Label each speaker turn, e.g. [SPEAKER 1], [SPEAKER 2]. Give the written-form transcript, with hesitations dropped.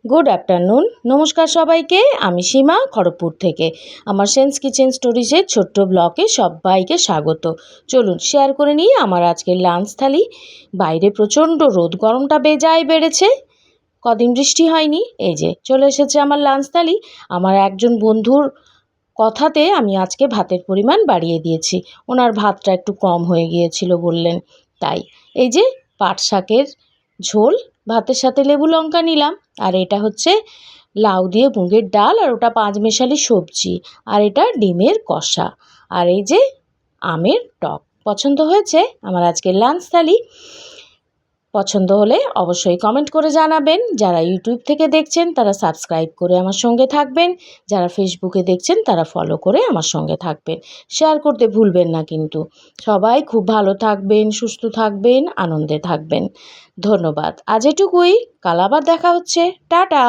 [SPEAKER 1] Good afternoon, নমস্কার সবাইকে। আমি সীমা, খড়গপুর থেকে। আমার সেন্স কিচেন স্টোরিজের ছোট্ট ব্লগে সবাইকে স্বাগত। চলুন শেয়ার করে নিই আমার আজকের লাঞ্চ থালি। বাইরে প্রচণ্ড রোদ, গরমটা বেজায় বেড়েছে। কদিন বৃষ্টি হয়নি, এই যে চলে এসেছে আমার লাঞ্চ থালি। আমার একজন বন্ধুর কথাতে আমি আজকে ভাতের পরিমাণ বাড়িয়ে দিয়েছি। ওনার ভাতটা একটু কম হয়ে গিয়েছিল বললেন, তাই এই যে পাট শাকের ঝোল, ভাতের সাথে লেবু লঙ্কা নিলাম। আর এটা হচ্ছে লাউ দিয়ে মুগের ডাল, আর ওটা পাঁচমেশালি সবজি, আর এটা ডিমের কষা, আর এই যে আমের টক। পছন্দ হয়েছে আমার আজকের লাঞ্চ থালি? পছন্দ হলে অবশ্যই কমেন্ট করে জানাবেন। যারা ইউটিউব থেকে দেখছেন তারা সাবস্ক্রাইব করে আমার সঙ্গে থাকবেন, যারা ফেসবুকে দেখছেন তারা ফলো করে আমার সঙ্গে থাকবেন। শেয়ার করতে ভুলবেন না কিন্তু। সবাই খুব ভালো থাকবেন, সুস্থ থাকবেন, আনন্দে থাকবেন। ধন্যবাদ। আজ এটুকুই, কাল আবার দেখা হচ্ছে। টাটা।